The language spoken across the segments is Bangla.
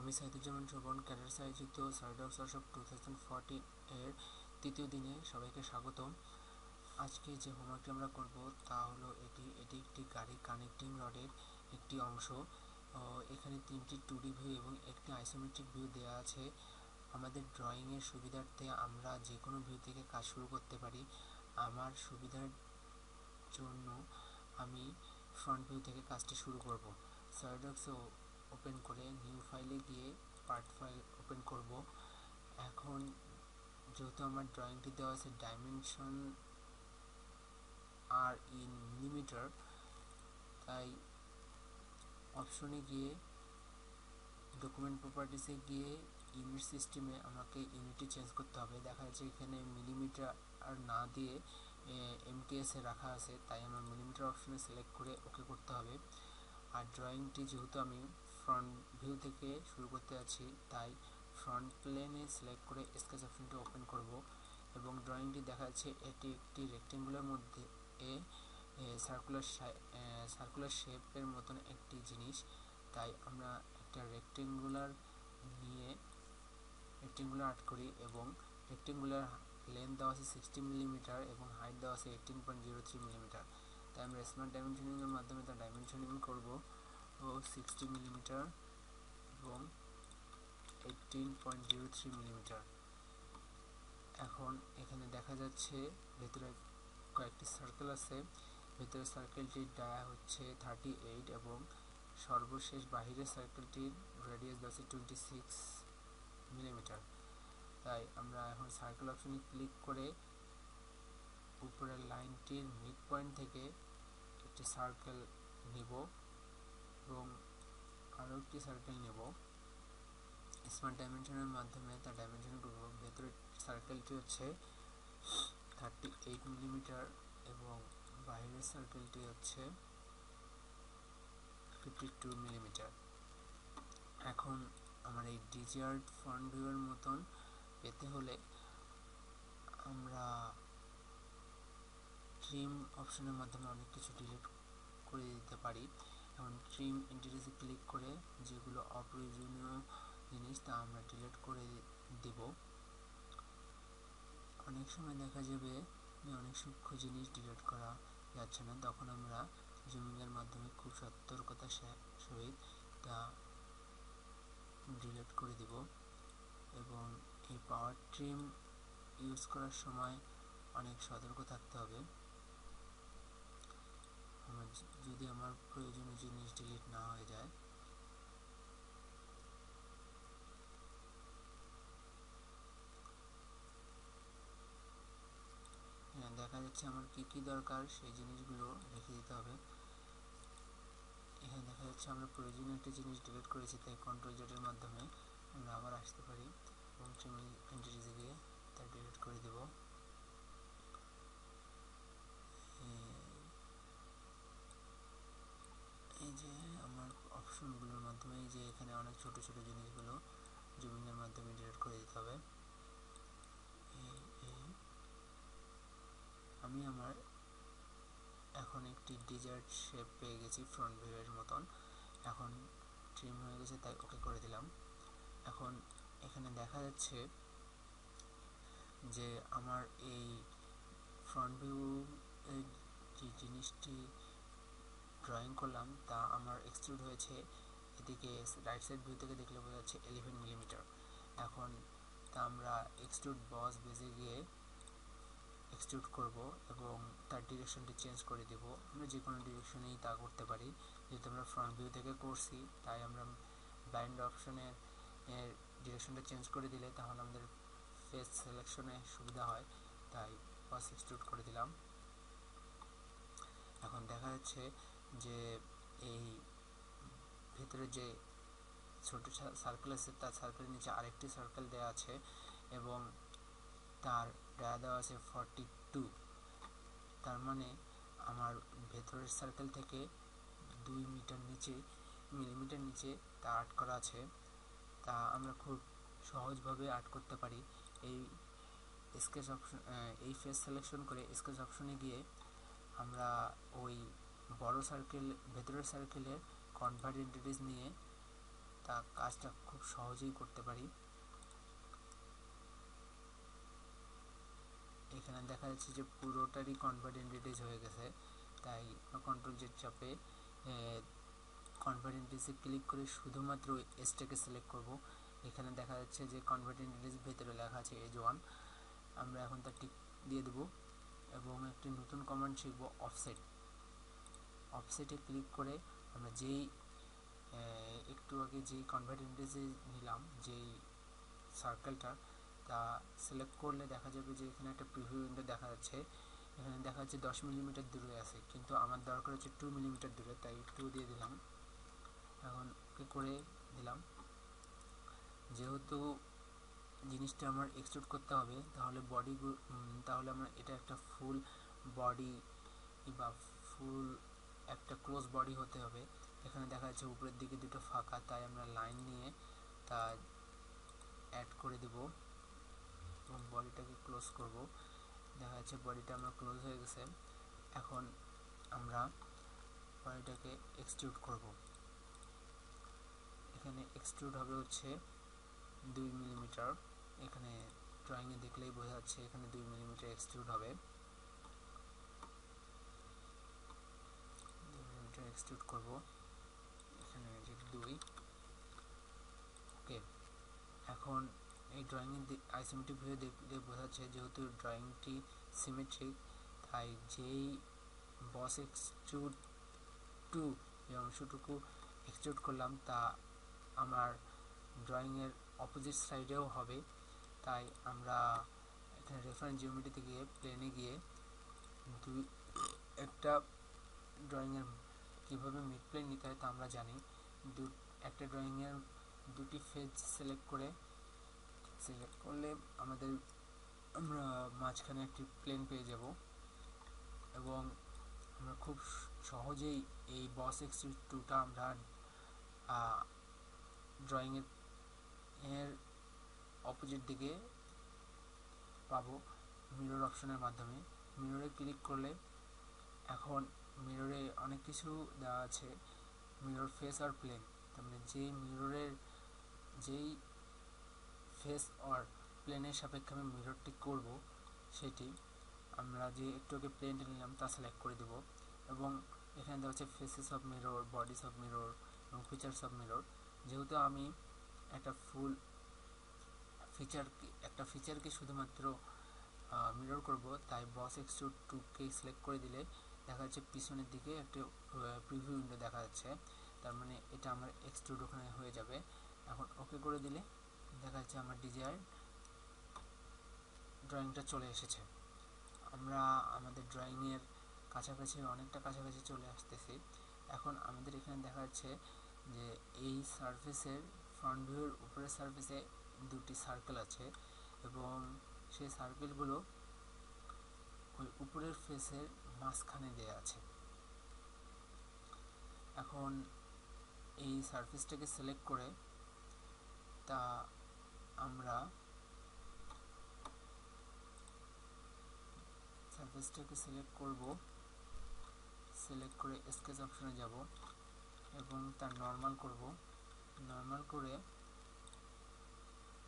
আমি সাইদুজ্জামান শোভন ক্যাডার আয়োজিত সাইডক্স ওয়ার্কশপ 2014 এর তৃতীয় দিনে সবাইকে স্বাগতম। আজকে যে হোমওয়ার্কটি আমরা করব তা হলো এটি একটি গাড়ি কানেক্টিং রডের একটি অংশ। এখানে তিনটি 2D ভিউ এবং একটি আইসোমেট্রিক ভিউ দেওয়া আছে। আমাদের ড্রয়িংয়ের সুবিধার্থে আমরা যে কোনো ভিউ থেকে কাজ শুরু করতে পারি। আমার সুবিধার জন্য আমি ফ্রন্ট ভিউ থেকে কাজটি শুরু করব। সলিডওয়ার্কস ওপেন করে নিউ ফাইলে গিয়ে পার্ট ফাইল ওপেন করব। এখন যেহেতু আমার ড্রয়িংটি দেওয়া আছে ডাইমেনশন আর ইন মিলিমিটার, তাই অপশনে গিয়ে ডকুমেন্ট প্রপার্টিসে গিয়ে ইউনিট সিস্টেমে আমাকে ইউনিটটি চেঞ্জ করতে হবে। দেখা যাচ্ছে এখানে মিলিমিটার আর না দিয়ে এমটিএস এ রাখা আছে, তাই আমার মিলিমিটার অপশনে সিলেক্ট করে ওকে করতে হবে। আর ড্রয়িংটি যেহেতু আমি ফ্রন্ট ভিউ থেকে শুরু করতে যাচ্ছি, তাই ফ্রন্ট প্লেনে সিলেক্ট করে স্কেচ অপশনটি ওপেন করব এবং ড্রয়িংটি দেখা যাচ্ছে এটি একটি রেক্টেঙ্গুলার মধ্যে সার্কুলার শেপের মতন একটি জিনিস। তাই আমরা একটা রেক্টেঙ্গুলার আর্ট করি এবং রেক্টেঙ্গুলার লেন্থ দেওয়া আছে 60 মিলিমিটার এবং হাইট দেওয়া আছে 18.03 মিলিমিটার। তাই আমরা স্মার্ট ডাইমেনশনিংয়ের মাধ্যমে তার ডাইমেনশনিং করব 60 মিলিমিটার এবং 18.03 মিলিমিটার। এখন এখানে দেখা যাচ্ছে ভেতরে কয়েকটি সার্কেল আছে। ভেতরে সার্কেলটির ডায়া হচ্ছে 38 এবং সর্বশেষ বাহিরের সার্কেলটির রেডিয়াস দেওয়া আছে 26 মিলিমিটার। তাই আমরা এখন সার্কেল অপশনে ক্লিক করে উপরের লাইনটির মিড পয়েন্ট থেকে একটি সার্কেল নিব এবং আরও একটি সার্কেল নেব। স্মার্ট ডাইমেনশনের মাধ্যমে তার ডাইমেনশন করব। ভেতরের সার্কেলটি হচ্ছে 38 মিলিমিটার এবং বাইরের সার্কেলটি হচ্ছে 52 মিলিমিটার। এখন আমার এই ডিজার্ট ফ্রন্ট ভিউয়ের মতন পেতে হলে আমরা ট্রিম অপশনের মাধ্যমে অনেক কিছু ডিলিট করে দিতে পারি। এখন ট্রিম ইন্টারফেসে ক্লিক করে যেগুলো অপ্রয়োজনীয় জিনিস তা আমরা ডিলিট করে দেব। অনেক সময় দেখা যাবে যে অনেক সূক্ষ্ম জিনিস ডিলিট করা যাচ্ছে না, তখন আমরা জুমিংয়ের মাধ্যমে খুব সতর্কতার সহিত তা ডিলিট করে দিব। এবং এই পাওয়ার ট্রিম ইউজ করার সময় অনেক সতর্ক থাকতে হবে। যদি আমার প্রয়োজনীয় জিনিস ডিলিট না হয়ে যায়। দেখা যাচ্ছে আমার কি কি দরকার সেই জিনিসগুলো লিখে দিতে হবে। এখানে দেখা যাচ্ছে আমরা প্রয়োজনীয় একটা জিনিস ডিলিট করেছি, তাই কন্ট্রোল জেডের মাধ্যমে আমরা আবার আসতে পারি এবং ট্রিম ইন্টারফেসে গিয়ে তা ডিলিট করে দেব। এই যে আমার অপশনগুলোর মাধ্যমে এই যে এখানে অনেক ছোট ছোট জিনিসগুলো জুমিংয়ের মাধ্যমে ডিলিট করে দিতে হবে। আমি আমার এখন একটি ডিজার্ট শেপ পেয়ে গেছি ফ্রন্ট ভিউয়ের মতন। এখন ট্রিম হয়ে গেছে, তাই ওকে করে দিলাম। এখন এখানে দেখা যাচ্ছে যে আমার এই ফ্রন্ট ভিউ যে জিনিসটি ড্রয়িং করলাম তা আমার এক্সট্রুড হয়েছে। এদিকে রাইট সাইড ভিউ থেকে দেখলে বোঝা যাচ্ছে 11 মিলিমিটার। এখন তা আমরা এক্সট্রুড বস বেজে গিয়ে এক্সট্রুড করব এবং তার ডিরেকশনটি চেঞ্জ করে দেব। আমরা যে কোনো ডিরেকশনেই তা করতে পারি। যেহেতু আমরা ফ্রন্ট ভিউ থেকে করছি, তাই আমরা ব্লাইন্ড অপশনের ডিরেকশনটা চেঞ্জ করে দিলে তাহলে আমাদের ফেস সিলেকশনে সুবিধা হয়, তাই বস এক্সট্রুড করে দিলাম। এখন দেখা যাচ্ছে যে এই ভেতরে যে ছোট সার্কেল আছে তার সার্কেলের নিচে আরেকটি সার্কেল দেওয়া আছে এবং তার ডায়া দেওয়া আছে 42। তার মানে আমার ভেতরের সার্কেল থেকে 2 মিলিমিটার নিচে তা আর্ট করা আছে। তা আমরা খুব সহজভাবে আর্ট করতে পারি। এই স্কেচ অপশন, এই ফেস সিলেকশন করে স্কেচ অপশনে গিয়ে আমরা ওই বড় সার্কেল ভেতরের সার্কেলের কনভার্ট এন্টিটিস নিয়ে তা কাজটা খুব সহজেই করতে পারি। এখানে দেখা যাচ্ছে যে পুরোটারই কনভার্ট এন্টিটিস হয়ে গেছে, তাই কন্ট্রোল জেড চাপে কনভার্ট এন্টিটিসে ক্লিক করে শুধুমাত্র এসটাকে সিলেক্ট করব। এখানে দেখা যাচ্ছে যে কনভার্ট এন্টিটিস ভেতরে লেখা আছে এজ 1, আমরা এখন তার টিক দিয়ে দেব এবং একটি নতুন কমান্ড শিখব অফসেট। অফসেটে ক্লিক করে আমরা যেই একটু আগে যেই কনভার্ট এন্টিটিসে নিলাম যেই সার্কেলটা, তা সিলেক্ট করলে দেখা যাবে যে এখানে একটা প্রিভিউ উইন্ডো দেখা যাচ্ছে। এখানে দেখা যাচ্ছে 10 মিলিমিটার দূরে আছে, কিন্তু আমার দরকার হচ্ছে 2 মিলিমিটার দূরে, তাই 2 দিয়ে দিলাম। এখন ওকে করে দিলাম। যেহেতু জিনিসটা আমার এক্সট্রুড করতে হবে, তাহলে আমার এটা একটা ফুল বডি বা ফুল একটা ক্লোজ বডি হতে হবে। এখানে দেখা যাচ্ছে উপরের দিকে দুটো ফাঁকা, তাই আমরা লাইন নিয়ে তা অ্যাড করে দেব এবং বডিটাকে ক্লোজ করব। দেখা যাচ্ছে বডিটা আমার ক্লোজ হয়ে গেছে। এখন আমরা বডিটাকে এক্সট্রুড করব। এখানে এক্সট্রুড হবে হচ্ছে 2 মিলিমিটার। এখানে ড্রয়িংয়ে দেখলেই বোঝা যাচ্ছে এখানে 2 মিলিমিটার এক্সট্রুড হবে। 2 মিলিমিটার এক্সট্রুড করব, এখানে যে 2। ওকে, এখন এই ড্রয়িংয়ে আইসোমেট্রিক ভিউ দেখলে বোঝা যাচ্ছে যেহেতু ড্রয়িংটি সিমেট্রিক, তাই যেই বস এক্সট্রুড 2 এই অংশটুকু এক্সট্রুড করলাম তা আমার ড্রয়িংয়ের অপোজিট সাইডেও হবে। তাই আমরা এখানে রেফারেন্স জিওমেট্রিতে গিয়ে প্লেনে গিয়ে একটা ড্রয়িংয়ের কীভাবে মিড প্লেন নিতে হয় তা আমরা জানি। একটা ড্রয়িংয়ের দুটি ফেজ সিলেক্ট করলে আমরা মাঝখানে একটি প্লেন পেয়ে যাব এবং আমরা খুব সহজেই এই বস এক্সট্রুড 2টা আমরা ড্রয়িংয়ের অপোজিট দিকে পাবো মিরর অপশনের মাধ্যমে। মিররে ক্লিক করলে এখন মিররে অনেক কিছু দেওয়া আছে, মিরর ফেস আর প্লেন। তার মানে যেই ফেস আর প্লেনের সাপেক্ষে আমি মিররটি করব, সেটি আমরা যে একটু আগে প্লেনটা নিলাম তা সিলেক্ট করে দেব এবং এখানে দেওয়া হচ্ছে faces of mirror, bodies of mirror এবং ফিচার্স অফ মিরর। যেহেতু আমি একটা ফিচারকে শুধুমাত্র মিরর করব, তাই বস এক্সট্রুড 2কে সিলেক্ট করে দিলে দেখা যাচ্ছে পিছনের দিকে একটা প্রিভিউ উইন্ডো দেখা যাচ্ছে। তার মানে এটা আমার এক্সট্রুড ওখানে হয়ে যাবে। এখন ওকে করে দিলে দেখা যাচ্ছে আমার ডিজায়ার ড্রয়িংটা চলে এসেছে। আমরা আমাদের ড্রয়িংয়ের অনেকটা কাছাকাছি চলে আসতেছি। এখন আমাদের এখানে দেখা যাচ্ছে যে এই সারফেসের ফ্রন্ট ভিউর উপরের সারফেসে দুটি সার্কেল আছে এবং সেই সার্কেলগুলো ওই উপরের ফেসের মাঝখানে দেয়া আছে। এখন এই সারফেসটাকে সিলেক্ট করে তা আমরা সারফেসটাকে সিলেক্ট করে স্কেচ অপশনে যাব এবং তার নর্মাল করব। নর্মাল করে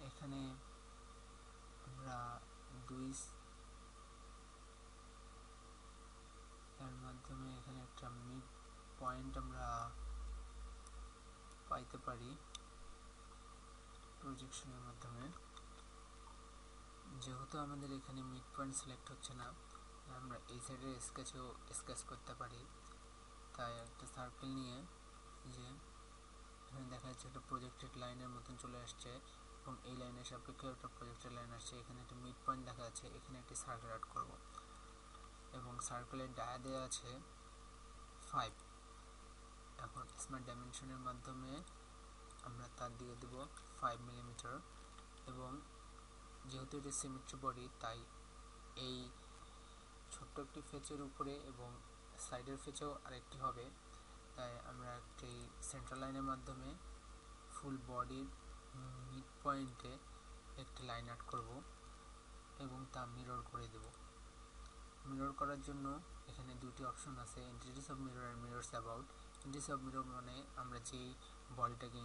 এখানে আমরা এর মাধ্যমে এখানে একটা মিড পয়েন্ট আমরা পাইতে পারি প্রজেকশনের মাধ্যমে। যেহেতু আমাদের এখানে মিড পয়েন্ট সিলেক্ট হচ্ছে না, আমরা এই সাইডের স্কেচেও স্কেচ করতে পারি। তাই একটা সার্কেল নিয়ে যে এখানে দেখা যাচ্ছে একটা প্রজেক্টেড লাইনের মতন চলে আসছে এবং এই লাইনের সাপেক্ষে একটা প্রজেক্টেড লাইন আসছে। এখানে একটা মিড পয়েন্ট দেখা যাচ্ছে, এখানে একটি সার্কেল অ্যাড করব এবং সার্কেলের ডায়া দেওয়া আছে 5। এখন স্মার্ট ডাইমেনশনের মাধ্যমে আমরা তার দিকে দেব 5 মিলিমিটার এবং যেহেতু এটা সিমেট্রি বডি, তাই এই ছোট্ট একটি ফেচের উপরে এবং সাইডের ফেচেও আরেকটি হবে। তাই আমরা একটি সেন্টার লাইনের মাধ্যমে ফুল বডির মিড পয়েন্টে একটি লাইন অ্যাড করব এবং তা মিরর করে দেব। মিরর করার জন্য এখানে দুটি অপশন আছে, এন্টিটিস অফ মিরর আর mirrors about. Entities of mirror মানে আমরা যেই বডিটাকে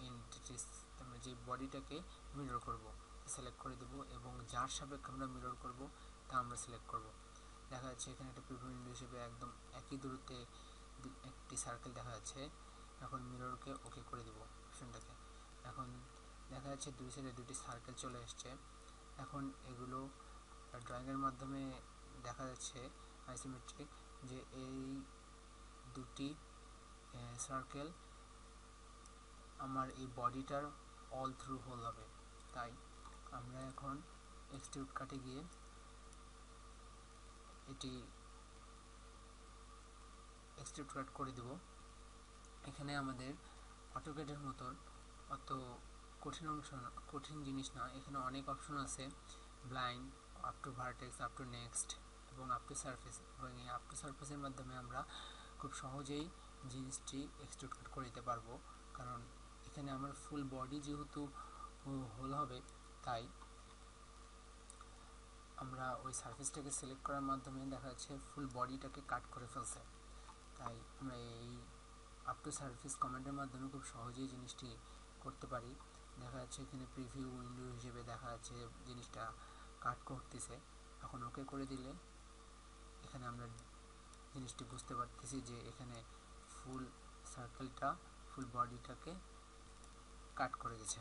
এন্টিটিস আমরা যে বডিটাকে মিরর করব সিলেক্ট করে দেব এবং যার সাপেক্ষে আমরা মিরর করব তা আমরা সিলেক্ট করব। দেখা যাচ্ছে এখানে একটা প্রিভিউ উইন্ডো হিসেবে একদম একই দূরত্বে একটি সার্কেল দেখা যাচ্ছে। এখন মিররকে ওকে করে দেব অপশনটাকে। এখন দেখা যাচ্ছে দুই সাইডে দুটি সার্কেল চলে এসছে। এখন এগুলো ড্রয়িংয়ের মাধ্যমে দেখা যাচ্ছে আইসোমেট্রিক যে এই দুটি সার্কেল আমার এই বডিটার অল থ্রু হোল হবে। তাই আমরা এখন এক্সট্রুড কাটে গিয়ে এটি এক্সট্রুড কাট করে দেব। এখানে আমাদের অটোক্যাডের মতন অত কঠিন জিনিস না, এখানে অনেক অপশন আছে, blind, up to vertex, up to next এবং আপ টু সারফেস। এবং এই আপ টু সারফেসের মাধ্যমে আমরা খুব সহজেই জিনিসটি এক্সট্রুড কাট করে দিতে পারবো, কারণ এখানে আমার ফুল বডি যেহেতু হোল হবে তাই আমরা ওই সারফেসটাকে সিলেক্ট করার মাধ্যমে দেখা যাচ্ছে ফুল বডিটাকে কাট করে ফেলছে। তাই আমরা এই আপ টু সারফেস কমান্ডের মাধ্যমে খুব সহজেই জিনিসটি করতে পারি। দেখা যাচ্ছে এখানে প্রিভিউ উইন্ডো হিসেবে দেখা যাচ্ছে জিনিসটা কাট করতেছে। এখন ওকে করে দিলে এখানে আমরা জিনিসটি বুঝতে পারতেছি যে এখানে ফুল সার্কেলটা ফুল বডিটাকে কাট করে গেছে।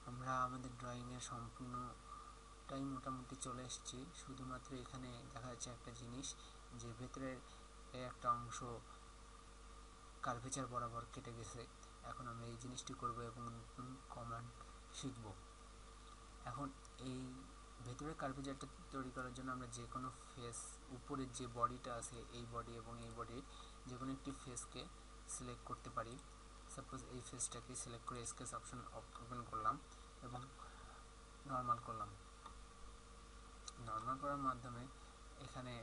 আমরা আমাদের ড্রয়িংয়ের সম্পূর্ণটাই মোটামুটি চলে এসেছি। শুধুমাত্র এখানে দেখা যাচ্ছে একটা জিনিস যে ভেতরের একটা অংশ কার্ভেচার বরাবর কেটে গেছে। এখন আমরা এই জিনিসটি করব এবং নতুন কমান্ড শিখব। এখন এই ভেতরের কার্ভেচারটা তৈরি করার জন্য আমরা যে কোনো ফেস, উপরের যে বডিটা আছে এই বডি এবং এই বডির যে কোনো একটি ফেসকে সিলেক্ট করতে পারি। সাপোজ এই ফেসটাকে সিলেক্ট করে স্কেচ অপশন ওপেন করলাম এবং নর্মাল করলাম। নর্মাল করার মাধ্যমে এখানে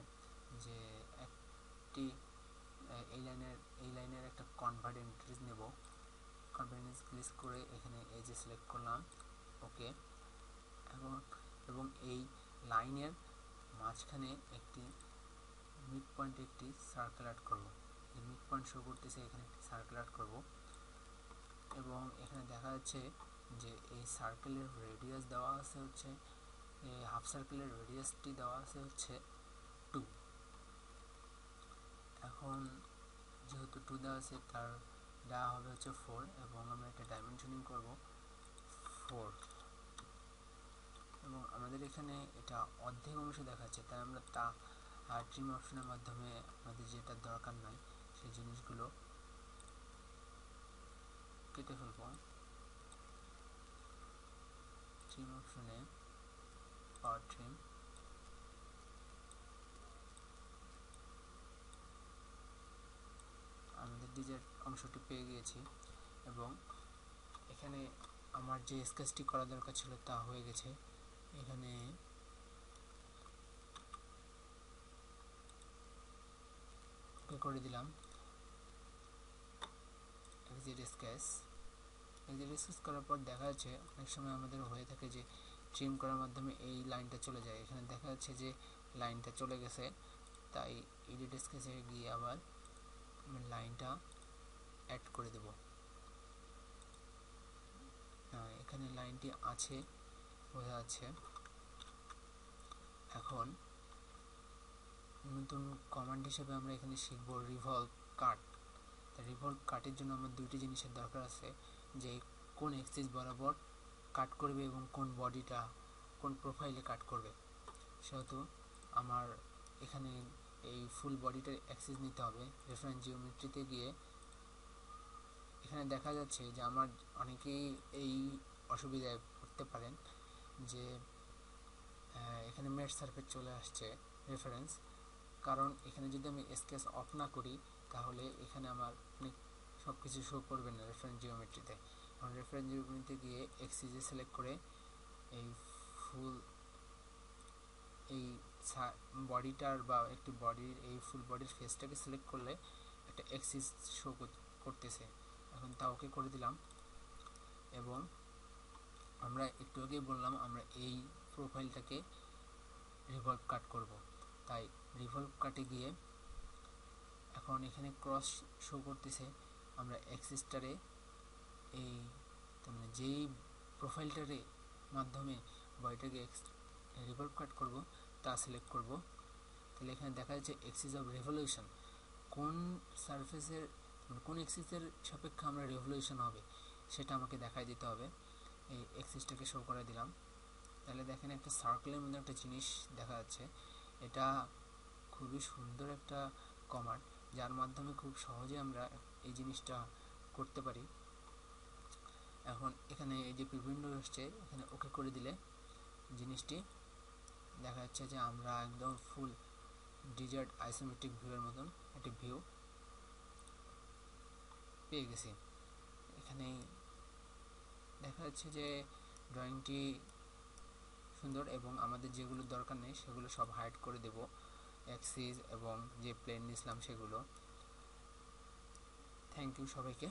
যে একটি এই লাইনের একটা কনভার্ট এন্ট্রিজ নেব। কনভার্ট এন্ট্রিজ ক্লিক করে এখানে এই যে সিলেক্ট করলাম ওকে। এবং এই লাইনের মাঝখানে একটি মিড পয়েন্টে একটি সার্কেল অ্যাড করব। এই মিড পয়েন্ট শো করতেছে, এখানে একটি সার্কেল অ্যাড করব এবং এখানে দেখা যাচ্ছে যে এই সার্কেলের রেডিয়াস দেওয়া আছে হচ্ছে, হাফ সার্কেলের রেডিয়াসটি দেওয়া আছে হচ্ছে 2। এখন যেহেতু 2 দেওয়া আছে তার দেওয়া হবে হচ্ছে 4 এবং আমরা এটা ডাইমেনশনিং করব 4 এবং আমাদের এখানে এটা অর্ধেক অংশ দেখাচ্ছে, তাই আমরা তা ট্রিম অপশনের মাধ্যমে আমাদের যেটা দরকার নাই সেই জিনিসগুলো কেটে ফেলব। ট্রিম অপশনে পাওয়ার ট্রিম, আমাদের ডিজাইন অংশটি পেয়ে গিয়েছি এবং এখানে আমার যে স্কেচটি করা দরকার ছিল তা হয়ে গেছে। এখানে করে দিলাম এক্সিট স্কেচ। এক্সিট স্কেচ করার পর দেখা যাচ্ছে অনেক সময় আমাদের হয়ে থাকে যে ট্রিম করার মাধ্যমে এই লাইনটা চলে যায়। এখানে দেখা যাচ্ছে যে লাইনটা চলে গেছে, তাই এডিট স্কেচে গিয়ে আবার লাইনটা অ্যাড করে দেব। এখানে লাইনটি আছে বোঝা যাচ্ছে। এখন নতুন কমান্ড হিসেবে আমরা এখানে শিখব রিভলভ কাট। রিভলভ কাটের জন্য আমার দুইটি জিনিসের দরকার আছে, যে কোন এক্সিস বরাবর কাট করবে এবং কোন বডিটা কোন প্রোফাইলে কাট করবে। সেহেতু আমার এখানে এই ফুল বডিটার অ্যাক্সিস নিতে হবে। রেফারেন্স জিওমেট্রিতে গিয়ে এখানে দেখা যাচ্ছে যে আমার অনেকেই এই অসুবিধায় পড়তে পারেন যে এখানে মেট সারফেস চলে আসছে রেফারেন্স, কারণ এখানে যদি আমি স্কেচ অফ না করি তাহলে এখানে আমার অনেক সব কিছু শো করবে না রেফারেন্স জিওমেট্রিতে। এখন রেফারেন্স জিওমেট্রিতে গিয়ে এক্সিসে সিলেক্ট করে এই ফুল এই বডিটার বা একটি বডির এই ফুল বডির ফেসটাকে সিলেক্ট করলে একটা এক্সিস শো করতেছে। এখন তা ওকে করে দিলাম এবং আমরা একটু আগেই বললাম আমরা এই প্রোফাইলটাকে রিভলভ কাট করব, তাই রিভলভ কাটে গিয়ে এখন এখানে ক্রস শো করতেছে, আমরা এক্সিসটারে এই মানে যেই প্রোফাইলটারে মাধ্যমে বডিটাকে রিভলভ কাট করব তা সিলেক্ট করব। তাহলে এখানে দেখা যাচ্ছে এক্সিস অফ রেভলিউশন, কোন সারফেসের মানে কোন এক্সিসের সাপেক্ষে আমরা রেভলিউশন হবে সেটা আমাকে দেখাই দিতে হবে। এই এক্সিসটাকে শো করে দিলাম। তাহলে দেখেন একটা সার্কেলের মধ্যে একটা জিনিস দেখা যাচ্ছে। এটা খুবই সুন্দর একটা কমান্ড, যার মাধ্যমে খুব সহজে আমরা এই জিনিসটা করতে পারি। এখন এখানে এই যে বিভিন্ন আসছে, এখানে ওকে করে দিলে জিনিসটি দেখা যাচ্ছে যে আমরা একদম ফুল ডিজার্ট আইসোমেট্রিক ভিউয়ের মতন একটি ভিউ পেয়ে গেছি। এখানে দেখা যাচ্ছে যে ড্রয়িংটি সুন্দর এবং আমাদের যেগুলো দরকার নেই সেগুলো সব হাইড করে দেব, অ্যাক্সিস এবং যে প্লেন নিয়েছিলাম সেগুলো। থ্যাংক ইউ সবাইকে।